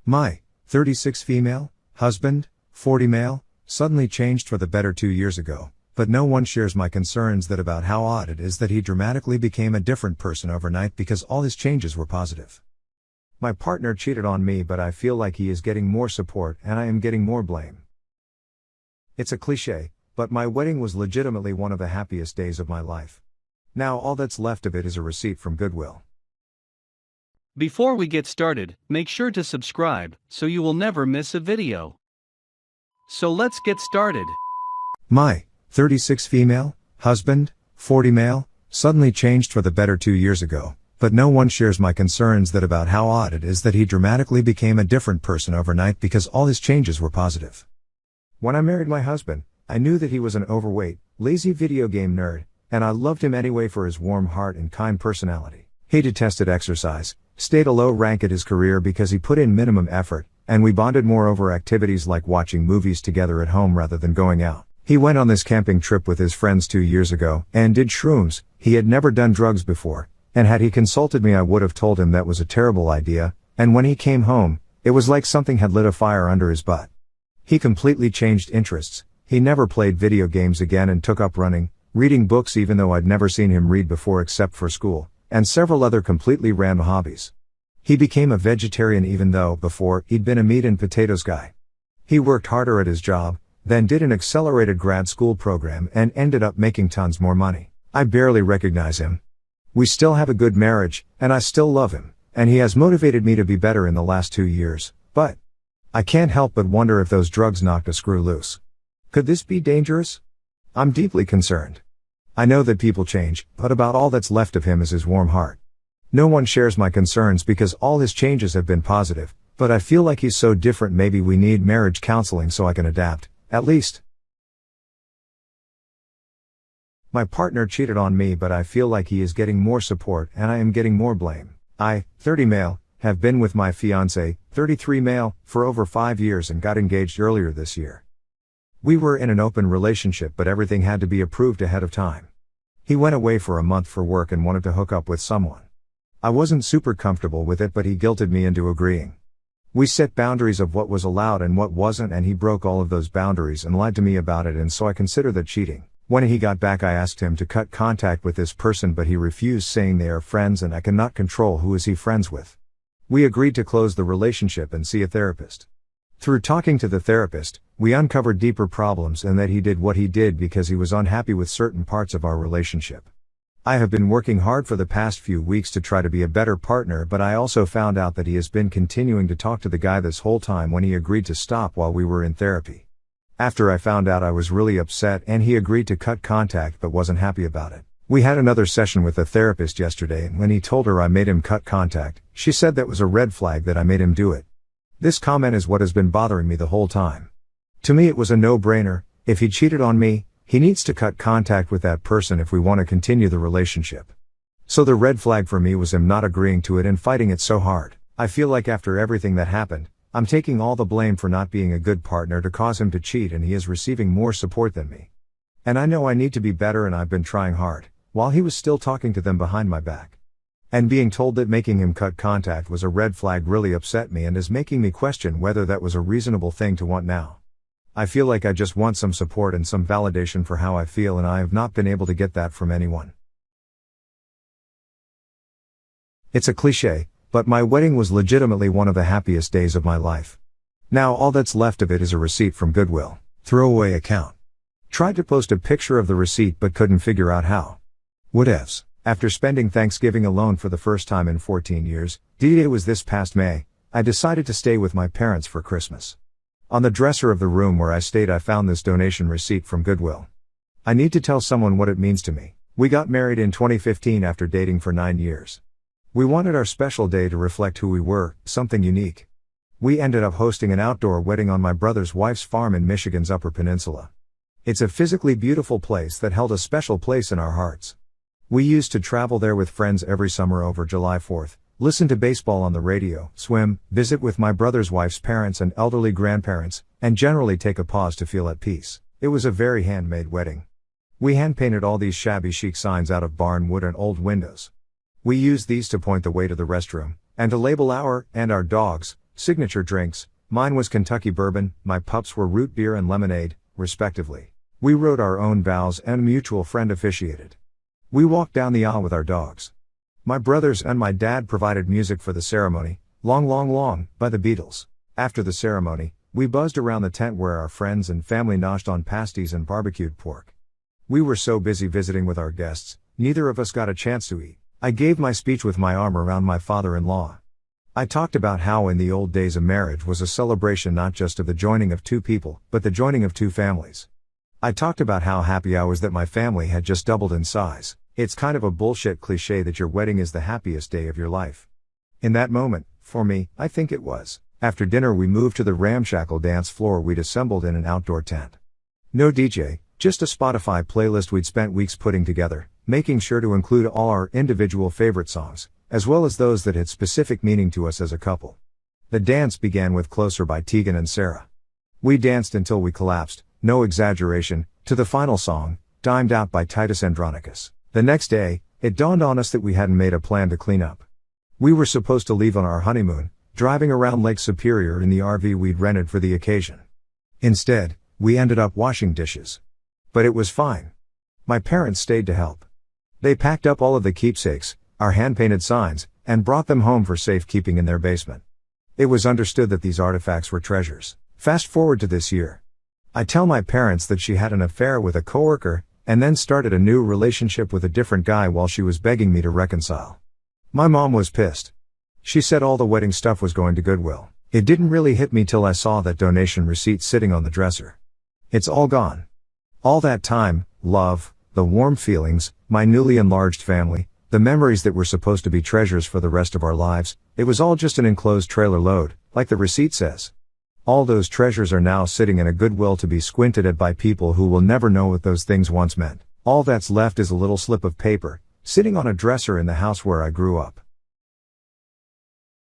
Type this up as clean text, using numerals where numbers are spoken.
My 36 female, husband, 40 male, suddenly changed for the better 2 years ago, but no one shares my concerns that about how odd it is that he dramatically became a different person overnight because all his changes were positive. My partner cheated on me, but I feel like he is getting more support and I am getting more blame. It's a cliché, but my wedding was legitimately one of the happiest days of my life. Now all that's left of it is a receipt from Goodwill. Before we get started, make sure to subscribe so you will never miss a video. So let's get started. My 36 female, husband, 40 male, suddenly changed for the better 2 years ago, but no one shares my concerns that about how odd it is that he dramatically became a different person overnight because all his changes were positive. When I married my husband, I knew that he was an overweight, lazy video game nerd, and I loved him anyway for his warm heart and kind personality. He detested exercise, stayed a low rank at his career because he put in minimum effort, and we bonded more over activities like watching movies together at home rather than going out. He went on this camping trip with his friends 2 years ago, and did shrooms. He had never done drugs before, and had he consulted me I would have told him that was a terrible idea, and when he came home, it was like something had lit a fire under his butt. He completely changed interests. He never played video games again and took up running, reading books even though I'd never seen him read before except for school, and several other completely random hobbies. He became a vegetarian even though, before, he'd been a meat and potatoes guy. He worked harder at his job, then did an accelerated grad school program and ended up making tons more money. I barely recognize him. We still have a good marriage, and I still love him, and he has motivated me to be better in the last 2 years, but I can't help but wonder if those drugs knocked a screw loose. Could this be dangerous? I'm deeply concerned. I know that people change, but about all that's left of him is his warm heart. No one shares my concerns because all his changes have been positive, but I feel like he's so different. Maybe we need marriage counseling so I can adapt, at least. My partner cheated on me, but I feel like he is getting more support and I am getting more blame. I, 30 male, have been with my fiancé, 33 male, for over 5 years and got engaged earlier this year. We were in an open relationship, but everything had to be approved ahead of time. He went away for a month for work and wanted to hook up with someone. I wasn't super comfortable with it, but he guilted me into agreeing. We set boundaries of what was allowed and what wasn't, and he broke all of those boundaries and lied to me about it, and so I consider that cheating. When he got back, I asked him to cut contact with this person, but he refused, saying they are friends and I cannot control who is he friends with. We agreed to close the relationship and see a therapist. Through talking to the therapist, we uncovered deeper problems and that he did what he did because he was unhappy with certain parts of our relationship. I have been working hard for the past few weeks to try to be a better partner, but I also found out that he has been continuing to talk to the guy this whole time when he agreed to stop while we were in therapy. After I found out, I was really upset and he agreed to cut contact but wasn't happy about it. We had another session with the therapist yesterday, and when he told her I made him cut contact, she said that was a red flag that I made him do it. This comment is what has been bothering me the whole time. To me it was a no-brainer. If he cheated on me, he needs to cut contact with that person if we want to continue the relationship. So the red flag for me was him not agreeing to it and fighting it so hard. I feel like after everything that happened, I'm taking all the blame for not being a good partner to cause him to cheat, and he is receiving more support than me. And I know I need to be better, and I've been trying hard, while he was still talking to them behind my back. And being told that making him cut contact was a red flag really upset me and is making me question whether that was a reasonable thing to want now. I feel like I just want some support and some validation for how I feel, and I have not been able to get that from anyone. It's a cliché, but my wedding was legitimately one of the happiest days of my life. Now all that's left of it is a receipt from Goodwill. Throwaway account. Tried to post a picture of the receipt but couldn't figure out how. Whatevs. After spending Thanksgiving alone for the first time in 14 years, D-Day was this past May, I decided to stay with my parents for Christmas. On the dresser of the room where I stayed, I found this donation receipt from Goodwill. I need to tell someone what it means to me. We got married in 2015 after dating for 9 years. We wanted our special day to reflect who we were, something unique. We ended up hosting an outdoor wedding on my brother's wife's farm in Michigan's Upper Peninsula. It's a physically beautiful place that held a special place in our hearts. We used to travel there with friends every summer over July 4th, listen to baseball on the radio, swim, visit with my brother's wife's parents and elderly grandparents, and generally take a pause to feel at peace. It was a very handmade wedding. We hand-painted all these shabby chic signs out of barn wood and old windows. We used these to point the way to the restroom, and to label our, and our dogs, signature drinks. Mine was Kentucky bourbon, my pups were root beer and lemonade, respectively. We wrote our own vows and a mutual friend officiated. We walked down the aisle with our dogs. My brothers and my dad provided music for the ceremony, Long Long Long, by the Beatles. After the ceremony, we buzzed around the tent where our friends and family noshed on pasties and barbecued pork. We were so busy visiting with our guests, neither of us got a chance to eat. I gave my speech with my arm around my father-in-law. I talked about how in the old days a marriage was a celebration not just of the joining of two people, but the joining of two families. I talked about how happy I was that my family had just doubled in size. It's kind of a bullshit cliche that your wedding is the happiest day of your life. In that moment, for me, I think it was. After dinner we moved to the ramshackle dance floor we'd assembled in an outdoor tent. No DJ, just a Spotify playlist we'd spent weeks putting together, making sure to include all our individual favorite songs, as well as those that had specific meaning to us as a couple. The dance began with Closer by Tegan and Sara. We danced until we collapsed, no exaggeration, to the final song, Dimed Out by Titus Andronicus. The next day, it dawned on us that we hadn't made a plan to clean up. We were supposed to leave on our honeymoon, driving around Lake Superior in the RV we'd rented for the occasion. Instead, we ended up washing dishes. But it was fine. My parents stayed to help. They packed up all of the keepsakes, our hand-painted signs, and brought them home for safekeeping in their basement. It was understood that these artifacts were treasures. Fast forward to this year. I tell my parents that she had an affair with a coworker, and then started a new relationship with a different guy while she was begging me to reconcile. My mom was pissed. She said all the wedding stuff was going to Goodwill. It didn't really hit me till I saw that donation receipt sitting on the dresser. It's all gone. All that time, love, the warm feelings, my newly enlarged family, the memories that were supposed to be treasures for the rest of our lives, it was all just an enclosed trailer load, like the receipt says. All those treasures are now sitting in a Goodwill to be squinted at by people who will never know what those things once meant. All that's left is a little slip of paper, sitting on a dresser in the house where I grew up.